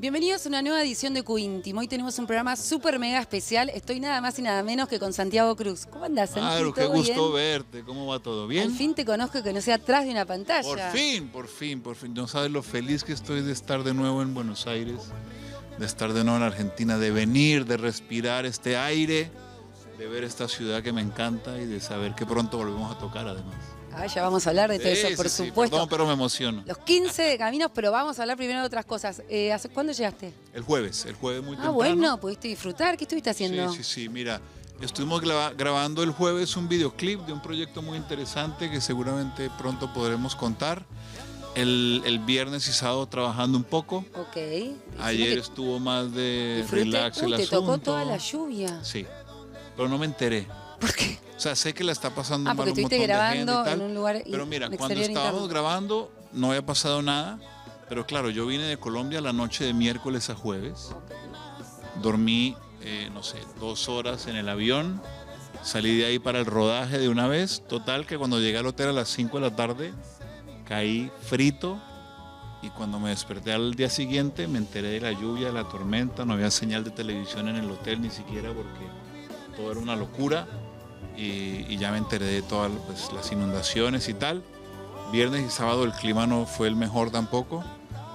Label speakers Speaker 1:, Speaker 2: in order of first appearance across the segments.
Speaker 1: Bienvenidos a una nueva edición de Q-Íntimo. Hoy tenemos un programa súper mega especial. Estoy nada más y nada menos que con Santiago Cruz. ¿Cómo andás, Santi?
Speaker 2: Claro, qué gusto verte. ¿Cómo va todo? ¿Bien?
Speaker 1: Al fin te conozco, que no sea atrás de una pantalla.
Speaker 2: Por fin. No sabes lo feliz que estoy de estar de nuevo en Buenos Aires, de estar de nuevo en Argentina, de venir, de respirar este aire, de ver esta ciudad que me encanta y de saber que pronto volvemos a tocar además.
Speaker 1: Ah, ya vamos a hablar de todo eso, por supuesto.
Speaker 2: Perdón, pero me emociono.
Speaker 1: Los 15 de caminos, pero vamos a hablar primero de otras cosas. ¿Cuándo llegaste?
Speaker 2: El jueves muy temprano.
Speaker 1: Ah, bueno, pudiste disfrutar. ¿Qué estuviste haciendo?
Speaker 2: Sí, mira, estuvimos grabando el jueves un videoclip de un proyecto muy interesante que seguramente pronto podremos contar. El viernes y sábado trabajando un poco.
Speaker 1: Ok.
Speaker 2: Ayer estuvo más de relax el asunto.
Speaker 1: ¿Te tocó toda la lluvia?
Speaker 2: Sí, pero no me enteré.
Speaker 1: ¿Por qué?
Speaker 2: O sea, sé que la está pasando mal
Speaker 1: porque
Speaker 2: un montón
Speaker 1: estuviste
Speaker 2: de gente y
Speaker 1: grabando
Speaker 2: tal,
Speaker 1: en un lugar
Speaker 2: pero mira, cuando
Speaker 1: exterior
Speaker 2: estábamos
Speaker 1: interno.
Speaker 2: grabando no había pasado nada, pero claro, yo vine de Colombia la noche de miércoles a jueves, dormí, 2 horas en el avión, salí de ahí para el rodaje de una vez, total que cuando llegué al hotel a las 5 de la tarde, caí frito y cuando me desperté al día siguiente me enteré de la lluvia, de la tormenta, no había señal de televisión en el hotel ni siquiera porque todo era una locura. Y ya me enteré de todas las inundaciones y tal. Viernes y sábado el clima no fue el mejor tampoco,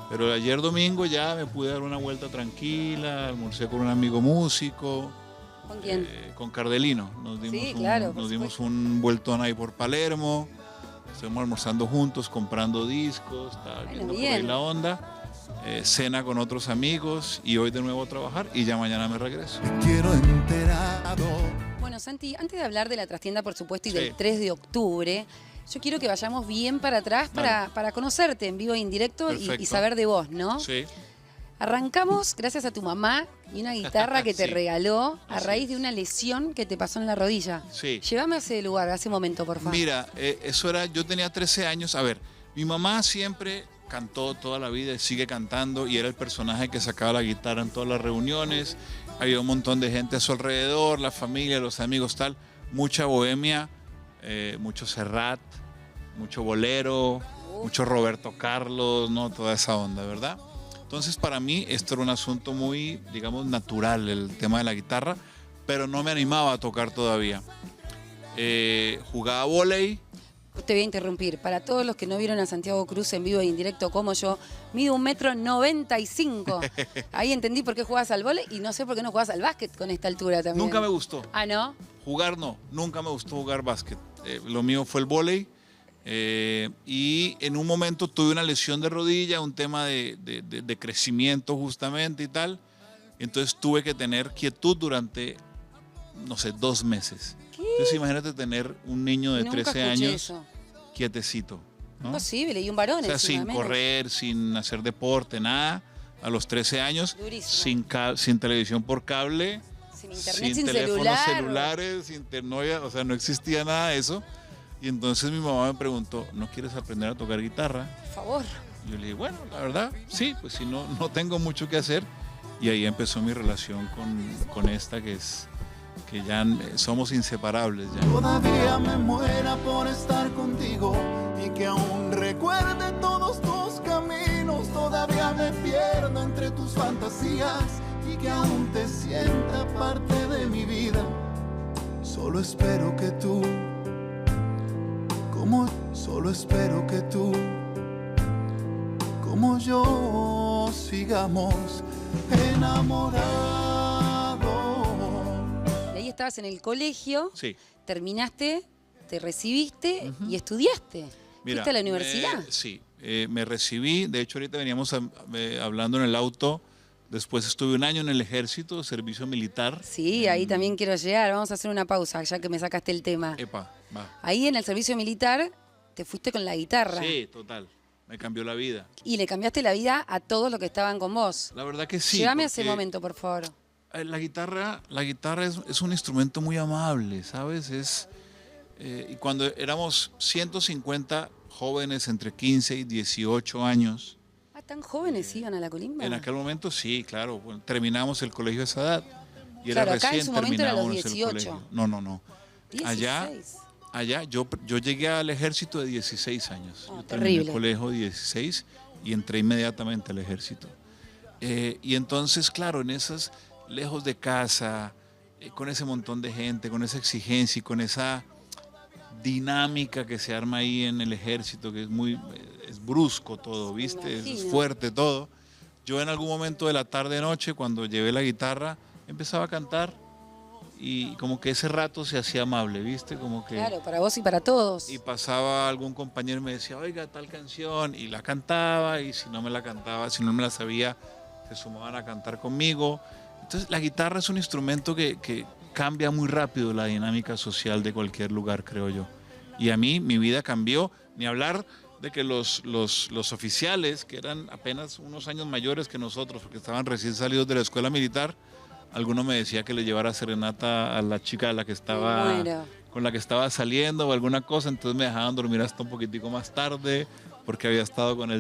Speaker 2: pero ayer domingo ya me pude dar una vuelta tranquila, almorcé con un amigo músico.
Speaker 1: ¿Con quién?
Speaker 2: Con Cardelino. Nos dimos un vueltón ahí por Palermo, estuvimos almorzando juntos, comprando discos, estaba viendo por ahí la onda. Cena con otros amigos y hoy de nuevo a trabajar y ya mañana me regreso.
Speaker 3: Quiero enterado.
Speaker 1: Bueno, Santi, antes de hablar de la trastienda, por supuesto, y del 3 de octubre, yo quiero que vayamos bien para atrás para conocerte en vivo e indirecto y saber de vos, ¿no?
Speaker 2: Sí.
Speaker 1: Arrancamos gracias a tu mamá y una guitarra que te regaló a raíz de una lesión que te pasó en la rodilla.
Speaker 2: Sí.
Speaker 1: Llévame a ese lugar, a ese momento, por favor.
Speaker 2: Mira, yo tenía 13 años. A ver, mi mamá siempre cantó toda la vida y sigue cantando y era el personaje que sacaba la guitarra en todas las reuniones. Había un montón de gente a su alrededor, la familia, los amigos, tal. Mucha bohemia, mucho Serrat, mucho bolero, mucho Roberto Carlos, ¿no? Toda esa onda, ¿verdad? Entonces para mí esto era un asunto muy, digamos, natural, el tema de la guitarra, pero no me animaba a tocar todavía. Jugaba vóley.
Speaker 1: Te voy a interrumpir. Para todos los que no vieron a Santiago Cruz en vivo e indirecto como yo, mido 1,95 m. Ahí entendí por qué jugabas al vóley y no sé por qué no jugabas al básquet con esta altura también.
Speaker 2: Nunca me gustó.
Speaker 1: ¿Ah, no?
Speaker 2: Jugar no, nunca me gustó jugar básquet. Lo mío fue el vóley y en un momento tuve una lesión de rodilla, un tema de crecimiento justamente y tal. Entonces tuve que tener quietud durante, 2 meses. Entonces imagínate tener un niño de 13 años quietecito, ¿no?
Speaker 1: Imposible, y un varón.
Speaker 2: O sea, sin correr, sin hacer deporte, nada. A los 13 años, sin televisión por cable,
Speaker 1: sin internet, sin
Speaker 2: teléfonos celulares, no existía nada de eso. Y entonces mi mamá me preguntó, ¿no quieres aprender a tocar guitarra?
Speaker 1: Por favor.
Speaker 2: Yo le dije, bueno, la verdad, sí, pues si no tengo mucho que hacer. Y ahí empezó mi relación con esta que ya somos inseparables ya.
Speaker 3: Todavía me muera por estar contigo y que aún recuerde todos tus caminos. Todavía me pierdo entre tus fantasías y que aún te sienta parte de mi vida. Solo espero que tú, como yo, sigamos enamorados.
Speaker 1: Estabas en el colegio,
Speaker 2: sí.
Speaker 1: Terminaste, te recibiste y estudiaste.
Speaker 2: Mira,
Speaker 1: ¿fuiste a la universidad?
Speaker 2: Sí, me recibí. De hecho, ahorita veníamos hablando en el auto. Después estuve 1 año en el ejército, servicio militar.
Speaker 1: Sí, ahí también quiero llegar. Vamos a hacer una pausa, ya que me sacaste el tema.
Speaker 2: Epa, va.
Speaker 1: Ahí en el servicio militar te fuiste con la guitarra.
Speaker 2: Sí, total. Me cambió la vida.
Speaker 1: Y le cambiaste la vida a todos los que estaban con vos.
Speaker 2: La verdad que sí.
Speaker 1: Llévame a ese momento, por favor.
Speaker 2: La guitarra es un instrumento muy amable, ¿sabes? Y cuando éramos 150 jóvenes entre 15 y 18 años.
Speaker 1: Ah, ¿tan jóvenes iban a la colimba?
Speaker 2: En aquel momento sí, claro. Bueno, terminamos el colegio a esa edad. Y
Speaker 1: claro,
Speaker 2: era
Speaker 1: acá
Speaker 2: recién
Speaker 1: en su momento era los
Speaker 2: terminábamos
Speaker 1: 18.
Speaker 2: el colegio. No.
Speaker 1: 16.
Speaker 2: Allá yo llegué al ejército de 16 años.
Speaker 1: Oh,
Speaker 2: yo terminé el
Speaker 1: terrible.
Speaker 2: colegio 16 y entré inmediatamente al ejército. Y entonces, claro, en esas, lejos de casa, con ese montón de gente, con esa exigencia y con esa dinámica que se arma ahí en el ejército, que es brusco todo, ¿viste? Es fuerte todo. Yo en algún momento de la tarde-noche, cuando llevé la guitarra, empezaba a cantar y como que ese rato se hacía amable, ¿viste? Como que,
Speaker 1: claro, para vos y para todos.
Speaker 2: y pasaba algún compañero y me decía, oiga, tal canción, y la cantaba, y si no me la cantaba, si no me la sabía, se sumaban a cantar conmigo. Entonces la guitarra es un instrumento que cambia muy rápido la dinámica social de cualquier lugar, creo yo. Y a mí mi vida cambió, ni hablar de que los oficiales, que eran apenas unos años mayores que nosotros, porque estaban recién salidos de la escuela militar, alguno me decía que le llevara serenata a la chica con la que estaba saliendo o alguna cosa, entonces me dejaban dormir hasta un poquitico más tarde, porque había estado con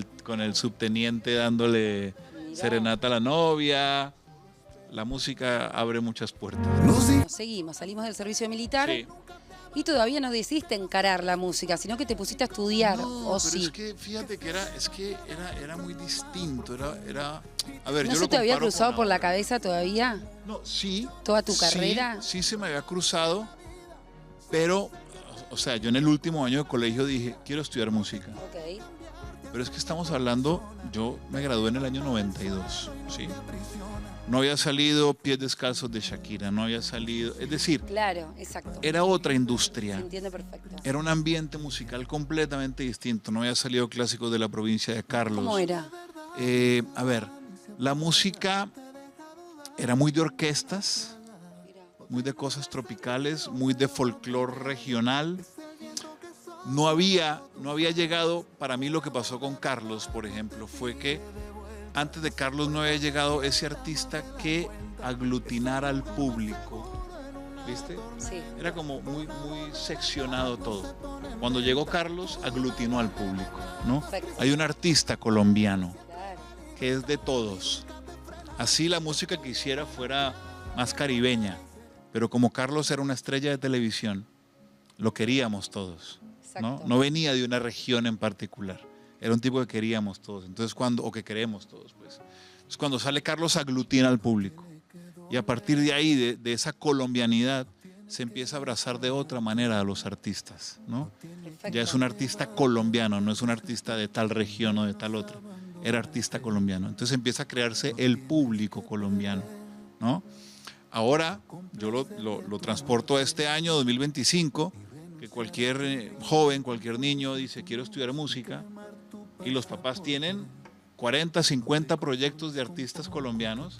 Speaker 2: el subteniente dándole serenata a la novia. La música abre muchas puertas.
Speaker 1: Seguimos, salimos del servicio militar.
Speaker 2: Sí.
Speaker 1: Y todavía no decidiste encarar la música, sino que te pusiste a estudiar,
Speaker 2: No,
Speaker 1: ¿o
Speaker 2: pero
Speaker 1: sí?
Speaker 2: es que fíjate que era muy distinto. A ver,
Speaker 1: ¿No
Speaker 2: yo
Speaker 1: se
Speaker 2: lo
Speaker 1: te había
Speaker 2: comparo
Speaker 1: cruzado
Speaker 2: con
Speaker 1: por la
Speaker 2: ahora.
Speaker 1: cabeza todavía
Speaker 2: No, sí.
Speaker 1: toda tu
Speaker 2: sí,
Speaker 1: carrera?
Speaker 2: Sí, se me había cruzado, pero, o sea, yo en el último año de colegio dije, quiero estudiar música.
Speaker 1: Ok.
Speaker 2: Pero es que estamos hablando, yo me gradué en el año 92, ¿sí? No había salido Pies Descalzos de Shakira, no había salido, es decir,
Speaker 1: Claro, exacto.
Speaker 2: era otra
Speaker 1: Se
Speaker 2: industria.
Speaker 1: entiende perfecto.
Speaker 2: Era un ambiente musical completamente distinto. No había salido clásicos de la provincia de Carlos.
Speaker 1: ¿Cómo era?
Speaker 2: A ver, la música era muy de orquestas, muy de cosas tropicales, muy de folclore regional. No había llegado, para mí lo que pasó con Carlos, por ejemplo, fue que antes de Carlos no había llegado ese artista que aglutinara al público. ¿Viste?
Speaker 1: Sí.
Speaker 2: Era como muy seccionado todo. Cuando llegó Carlos, aglutinó al público, ¿no?
Speaker 1: Perfecto.
Speaker 2: Hay un artista colombiano
Speaker 1: Claro.
Speaker 2: que es de todos. Así la música que hiciera fuera más caribeña, pero como Carlos era una estrella de televisión, lo queríamos todos, ¿no?
Speaker 1: Exacto.
Speaker 2: No venía de una región en particular. Era un tipo que queríamos todos. Entonces o que queremos todos, pues. Entonces cuando sale Carlos, aglutina al público. Y a partir de ahí, de esa colombianidad, se empieza a abrazar de otra manera a los artistas, ¿no?
Speaker 1: Perfecto.
Speaker 2: Ya es un artista colombiano, no es un artista de tal región o de tal otra. Era artista colombiano. Entonces empieza a crearse el público colombiano, ¿no? Ahora, yo lo transporto a este año 2025, que cualquier joven, cualquier niño dice, quiero estudiar música, y los papás tienen 40, 50 proyectos de artistas colombianos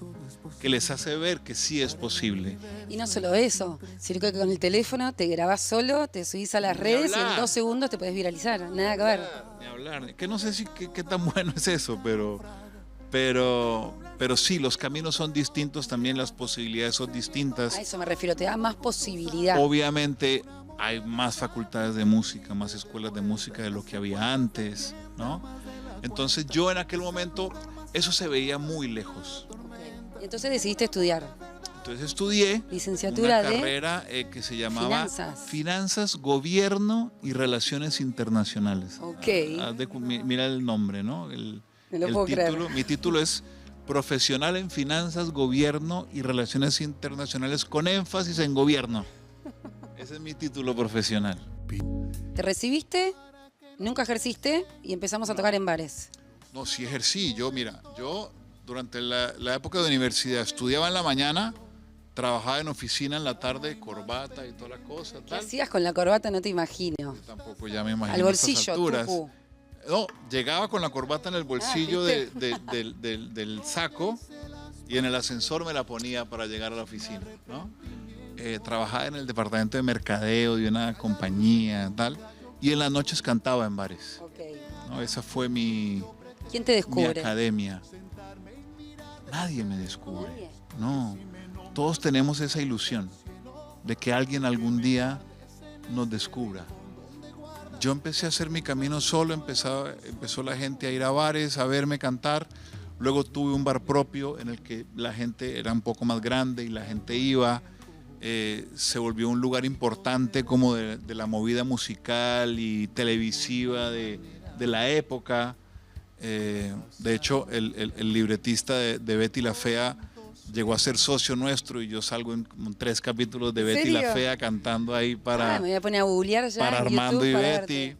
Speaker 2: que les hace ver que sí es posible.
Speaker 1: Y no solo eso, sino que con el teléfono te grabás solo, te subís a las redes y en 2 segundos te podés viralizar. Nada que ver.
Speaker 2: Ni hablar. Que no sé qué tan bueno es eso, pero sí, los caminos son distintos, también las posibilidades son distintas.
Speaker 1: A eso me refiero, te da más posibilidad.
Speaker 2: Obviamente hay más facultades de música, más escuelas de música de lo que había antes, ¿no? Entonces yo en aquel momento eso se veía muy lejos.
Speaker 1: Okay. Y entonces decidiste estudiar.
Speaker 2: Entonces estudié
Speaker 1: Licenciatura
Speaker 2: una
Speaker 1: de
Speaker 2: carrera que se llamaba
Speaker 1: Finanzas.
Speaker 2: Finanzas, Gobierno y Relaciones Internacionales.
Speaker 1: Ok.
Speaker 2: Mira el nombre, ¿no?
Speaker 1: No lo puedo creer.
Speaker 2: Mi título es Profesional en Finanzas, Gobierno y Relaciones Internacionales con énfasis en gobierno. Ese es mi título profesional.
Speaker 1: ¿Te recibiste? ¿Nunca ejerciste? Y empezamos a tocar en bares.
Speaker 2: No, sí ejercí. Yo durante la época de universidad estudiaba en la mañana, trabajaba en oficina en la tarde, corbata y toda la cosa.
Speaker 1: ¿Qué
Speaker 2: Tal.
Speaker 1: hacías con la corbata? No te imagino.
Speaker 2: Yo tampoco ya me imagino
Speaker 1: Al bolsillo,
Speaker 2: estas alturas.
Speaker 1: tucu.
Speaker 2: No, llegaba con la corbata en el bolsillo
Speaker 1: ¿viste?
Speaker 2: del saco y en el ascensor me la ponía para llegar a la oficina, ¿no? Trabajaba en el departamento de mercadeo de una compañía, tal, y en las noches cantaba en bares,
Speaker 1: Ok.
Speaker 2: ¿no? Esa fue mi
Speaker 1: ¿Quién te descubre?
Speaker 2: academia. Nadie me descubre,
Speaker 1: Nadie.
Speaker 2: no. Todos tenemos esa ilusión de que alguien algún día nos descubra. Yo empecé a hacer mi camino solo, empezó la gente a ir a bares, a verme cantar. Luego tuve un bar propio en el que la gente era un poco más grande y la gente iba. Se volvió un lugar importante como de la movida musical y televisiva de la época. De hecho, el libretista de Betty la Fea llegó a ser socio nuestro y yo salgo en como 3 capítulos de
Speaker 1: ¿En
Speaker 2: Betty
Speaker 1: serio?
Speaker 2: la Fea cantando ahí para,
Speaker 1: Me voy a poner a googlear ya
Speaker 2: para
Speaker 1: en
Speaker 2: Armando
Speaker 1: YouTube
Speaker 2: y
Speaker 1: para
Speaker 2: Betty.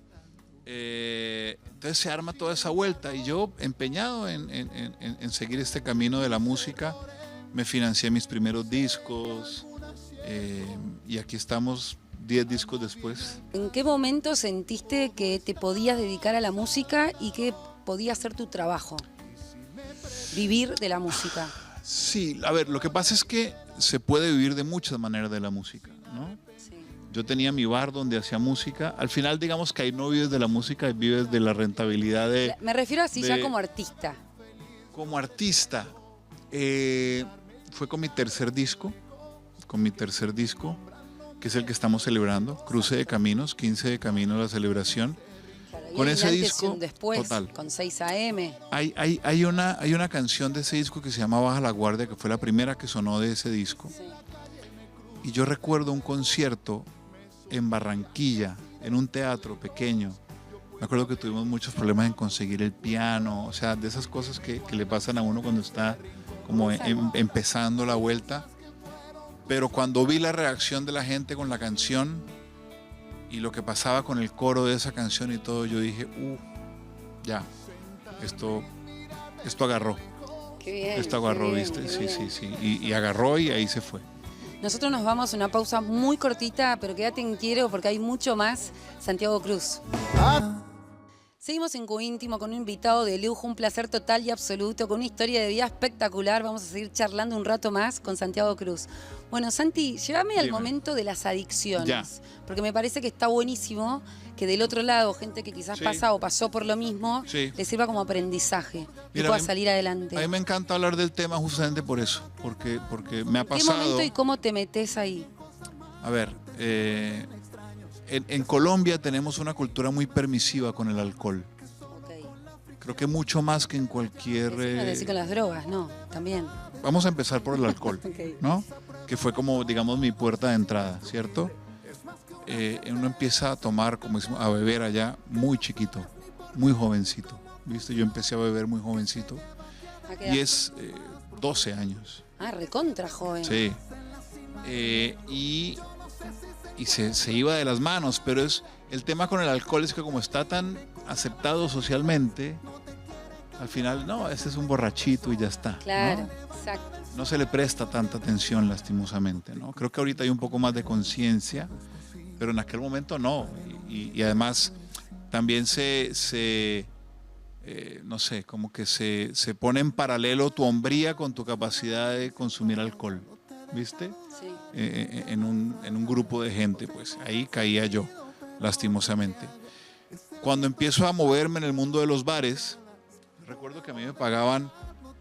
Speaker 1: verte.
Speaker 2: Entonces se arma toda esa vuelta y yo empeñado en seguir este camino de la música, me financié mis primeros discos y aquí estamos 10 discos después.
Speaker 1: ¿En qué momento sentiste que te podías dedicar a la música y que podía ser tu trabajo? Vivir de la música.
Speaker 2: Sí, a ver, lo que pasa es que se puede vivir de muchas maneras de la música, ¿no?
Speaker 1: Sí.
Speaker 2: Yo tenía mi bar donde hacía música. Al final, digamos que ahí no vives de la música, vives de la rentabilidad de...
Speaker 1: Me refiero así ya
Speaker 2: de-
Speaker 1: como artista.
Speaker 2: Como artista, fue con mi tercer disco, que es el que estamos celebrando, Cruce de Caminos, 15 de Caminos, la celebración.
Speaker 1: Claro, y
Speaker 2: Con
Speaker 1: hay
Speaker 2: ese
Speaker 1: un antes y
Speaker 2: disco,
Speaker 1: un después,
Speaker 2: total.
Speaker 1: con 6 AM.
Speaker 2: Hay una canción de ese disco que se llama Baja la Guardia, que fue la primera que sonó de ese disco.
Speaker 1: Sí.
Speaker 2: Y yo recuerdo un concierto en Barranquilla, en un teatro pequeño. Me acuerdo que tuvimos muchos problemas en conseguir el piano, o sea, de esas cosas que le pasan a uno cuando está como empezando la vuelta. Pero cuando vi la reacción de la gente con la canción y lo que pasaba con el coro de esa canción y todo, yo dije, ya, esto agarró,
Speaker 1: Qué bien.
Speaker 2: esto agarró,
Speaker 1: qué bien,
Speaker 2: ¿viste?
Speaker 1: qué
Speaker 2: Sí,
Speaker 1: bien.
Speaker 2: sí, sí, y agarró y ahí se fue.
Speaker 1: Nosotros nos vamos a una pausa muy cortita, pero quédate en Quiero porque hay mucho más. Santiago Cruz. Seguimos en Coíntimo con un invitado de lujo, un placer total y absoluto, con una historia de vida espectacular. Vamos a seguir charlando un rato más con Santiago Cruz. Bueno, Santi, llévame al
Speaker 2: Dime.
Speaker 1: momento de las adicciones,
Speaker 2: Ya.
Speaker 1: porque me parece que está buenísimo que del otro lado, gente que quizás
Speaker 2: Sí.
Speaker 1: pasa o pasó por lo mismo,
Speaker 2: Sí.
Speaker 1: le sirva como aprendizaje y
Speaker 2: Mira,
Speaker 1: pueda
Speaker 2: a mí-
Speaker 1: salir adelante.
Speaker 2: A mí me encanta hablar del tema justamente por eso, porque me ha
Speaker 1: ¿En qué
Speaker 2: pasado...
Speaker 1: momento y cómo te metes ahí?
Speaker 2: A ver, en Colombia tenemos una cultura muy permisiva con el alcohol.
Speaker 1: Ok.
Speaker 2: Creo que mucho más que en cualquier...
Speaker 1: Eso no es decir con las drogas, no, también.
Speaker 2: Vamos a empezar por el alcohol,
Speaker 1: Ok.
Speaker 2: ¿no? Que fue como, digamos, mi puerta de entrada, ¿cierto? Uno empieza a tomar, como decimos, a beber allá muy chiquito, muy jovencito. ¿Viste? Yo empecé a beber muy jovencito
Speaker 1: ¿A qué edad?
Speaker 2: y es 12 años.
Speaker 1: Ah, recontra joven.
Speaker 2: Sí. Y se iba de las manos, pero el tema con el alcohol es que como está tan aceptado socialmente, al final, no, ese es un borrachito y ya está.
Speaker 1: Claro,
Speaker 2: ¿no?
Speaker 1: exacto.
Speaker 2: No se le presta tanta atención lastimosamente, ¿no? Creo que ahorita hay un poco más de conciencia, pero en aquel momento no. Y además también no sé, como que se pone en paralelo tu hombría con tu capacidad de consumir alcohol, ¿viste?
Speaker 1: Sí.
Speaker 2: En un grupo de gente, pues ahí caía yo, lastimosamente. Cuando empiezo a moverme en el mundo de los bares, recuerdo que a mí me pagaban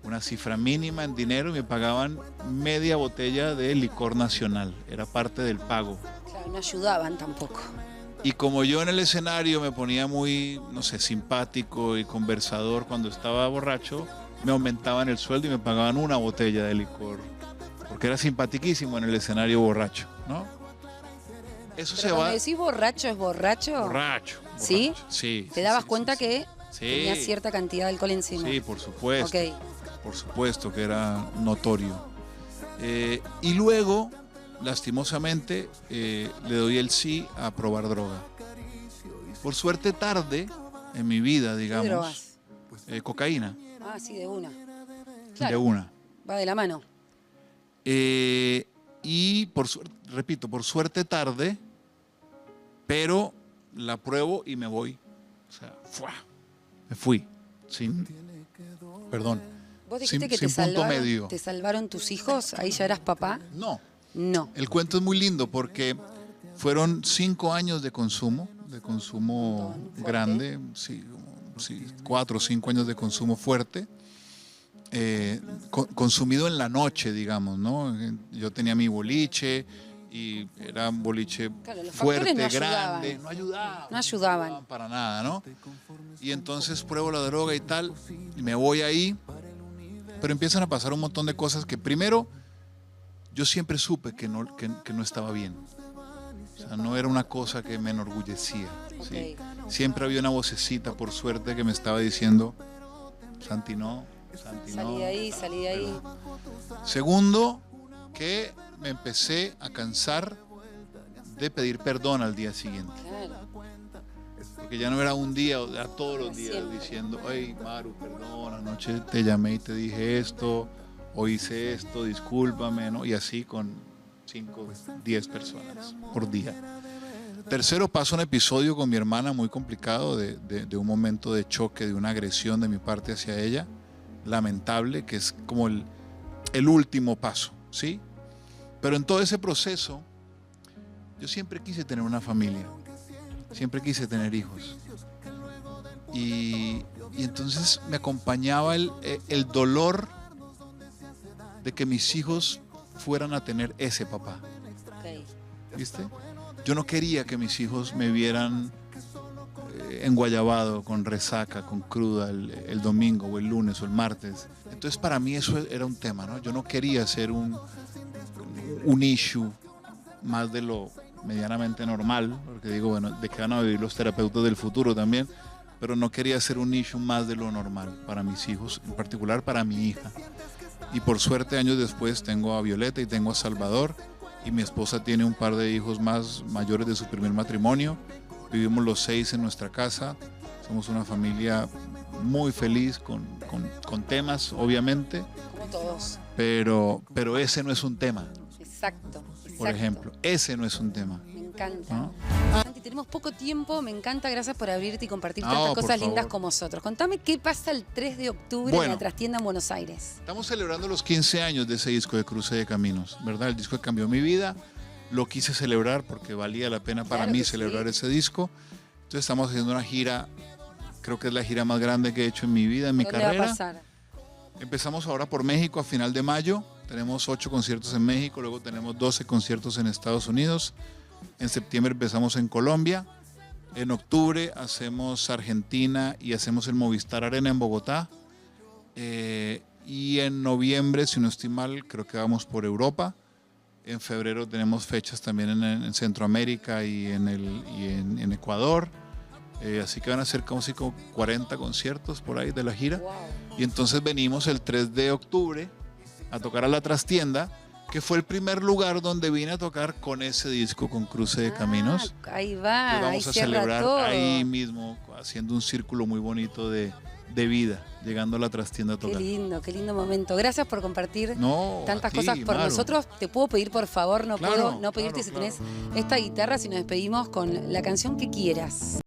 Speaker 2: una cifra mínima en dinero y me pagaban media botella de licor nacional, era parte del pago.
Speaker 1: Claro, no ayudaban tampoco.
Speaker 2: Y como yo en el escenario me ponía muy, no sé, simpático y conversador cuando estaba borracho, me aumentaban el sueldo y me pagaban una botella de licor, porque era simpaticísimo en el escenario borracho, ¿no? Eso
Speaker 1: Pero
Speaker 2: se
Speaker 1: cuando
Speaker 2: va...
Speaker 1: decís borracho, ¿es borracho?
Speaker 2: Borracho.
Speaker 1: ¿Sí?
Speaker 2: Borracho. Sí.
Speaker 1: ¿Te
Speaker 2: sí,
Speaker 1: dabas
Speaker 2: sí,
Speaker 1: cuenta
Speaker 2: sí,
Speaker 1: que
Speaker 2: sí.
Speaker 1: tenía
Speaker 2: Sí.
Speaker 1: cierta cantidad de alcohol encima?
Speaker 2: Sí, por supuesto.
Speaker 1: Ok.
Speaker 2: Por supuesto que era notorio. Y luego, lastimosamente, le doy el sí a probar droga. Por suerte tarde en mi vida,
Speaker 1: ¿Qué
Speaker 2: digamos,
Speaker 1: drogas?
Speaker 2: cocaína,
Speaker 1: Ah, sí, de una.
Speaker 2: de
Speaker 1: Claro,
Speaker 2: una.
Speaker 1: va de la mano.
Speaker 2: Y repito, por suerte tarde, pero la pruebo y me voy. O sea, ¡fua! Me fui. Perdón.
Speaker 1: ¿Vos dijiste
Speaker 2: Sin-
Speaker 1: que
Speaker 2: sin punto medio.
Speaker 1: te salvaron tus hijos? ¿Ahí ya eras papá?
Speaker 2: No.
Speaker 1: No.
Speaker 2: El cuento es muy lindo porque fueron 5 años de consumo
Speaker 1: Fuerte.
Speaker 2: grande, sí, 4 o 5 años de consumo fuerte, consumido en la noche, digamos, ¿no? Yo tenía mi boliche y era un boliche
Speaker 1: Claro, los
Speaker 2: fuerte,
Speaker 1: factores no
Speaker 2: grande,
Speaker 1: ayudaban.
Speaker 2: no
Speaker 1: No ayudaban.
Speaker 2: para nada, ¿no? Y entonces pruebo la droga y tal, y me voy ahí, pero empiezan a pasar un montón de cosas que primero yo siempre supe que no estaba bien. O sea, no era una cosa que me enorgullecía. ¿sí?
Speaker 1: Ok.
Speaker 2: Siempre había una vocecita, por suerte, que me estaba diciendo, Santi no.
Speaker 1: Salí de ahí, salí de ahí.
Speaker 2: Segundo, que me empecé a cansar de pedir perdón al día siguiente.
Speaker 1: Claro.
Speaker 2: Porque ya no era un día, era todos los días
Speaker 1: Siempre.
Speaker 2: diciendo, ay, Maru, perdón, anoche te llamé y te dije esto, o hice esto, discúlpame, ¿no? Y así con 5, 10 personas por día. Tercero, paso un episodio con mi hermana muy complicado de un momento de choque, de una agresión de mi parte hacia ella, lamentable, que es como el último paso, ¿sí? Pero en todo ese proceso, yo siempre quise tener una familia, siempre quise tener hijos. Y entonces me acompañaba el dolor de que mis hijos fueran a tener ese papá.
Speaker 1: Okay.
Speaker 2: ¿Viste? Yo no quería que mis hijos me vieran enguayabado, con resaca, con cruda el domingo o el lunes o el martes. Entonces para mí eso era un tema, ¿no? Yo no quería ser un issue más de lo medianamente normal, porque digo, bueno, de qué van a vivir los terapeutas del futuro también, pero no quería ser un issue más de lo normal para mis hijos, en particular para mi hija. Y por suerte, años después, tengo a Violeta y tengo a Salvador, y mi esposa tiene un par de hijos más mayores de su primer matrimonio. Vivimos los 6 en nuestra casa, somos una familia muy feliz, con temas, obviamente.
Speaker 1: Como todos.
Speaker 2: Pero ese no es un tema.
Speaker 1: Exacto.
Speaker 2: Por ejemplo, ese no es un tema.
Speaker 1: Me encanta.
Speaker 2: ¿No?
Speaker 1: Santi, tenemos poco tiempo, me encanta, gracias por abrirte y compartir
Speaker 2: No,
Speaker 1: tantas
Speaker 2: por
Speaker 1: cosas lindas
Speaker 2: favor.
Speaker 1: con nosotros. Contame qué pasa el 3 de octubre en la trastienda en Buenos Aires.
Speaker 2: Estamos celebrando los 15 años de ese disco de Cruce de Caminos, ¿verdad? El disco que cambió mi vida, lo quise celebrar porque valía la pena para
Speaker 1: Claro
Speaker 2: mí
Speaker 1: que
Speaker 2: celebrar
Speaker 1: sí.
Speaker 2: ese disco. Entonces estamos haciendo una gira, creo que es la gira más grande que he hecho en mi vida, en mi
Speaker 1: ¿Dónde
Speaker 2: carrera.
Speaker 1: va a pasar?
Speaker 2: Empezamos ahora por México a final de mayo. Tenemos 8 conciertos en México, luego tenemos 12 conciertos en Estados Unidos. En septiembre empezamos en Colombia. En octubre hacemos Argentina y hacemos el Movistar Arena en Bogotá. Y en noviembre, si no estoy mal, creo que vamos por Europa. En febrero tenemos fechas también en Centroamérica y en Ecuador. Así que van a ser casi como 40 conciertos por ahí de la gira.
Speaker 1: Wow.
Speaker 2: Y entonces venimos el 3 de octubre a tocar a la trastienda, que fue el primer lugar donde vine a tocar con ese disco, con Cruce de Caminos.
Speaker 1: Ahí va,
Speaker 2: Entonces
Speaker 1: ahí
Speaker 2: vamos a
Speaker 1: cierra
Speaker 2: celebrar
Speaker 1: todo.
Speaker 2: ahí mismo, haciendo un círculo muy bonito de vida, llegando a la trastienda a tocar.
Speaker 1: Qué lindo momento. Gracias por compartir
Speaker 2: No,
Speaker 1: tantas
Speaker 2: a ti,
Speaker 1: cosas por
Speaker 2: Maru.
Speaker 1: nosotros. Te puedo pedir, por favor, no
Speaker 2: Claro,
Speaker 1: puedo no pedirte
Speaker 2: claro,
Speaker 1: si tenés esta guitarra, si nos despedimos con la canción que quieras.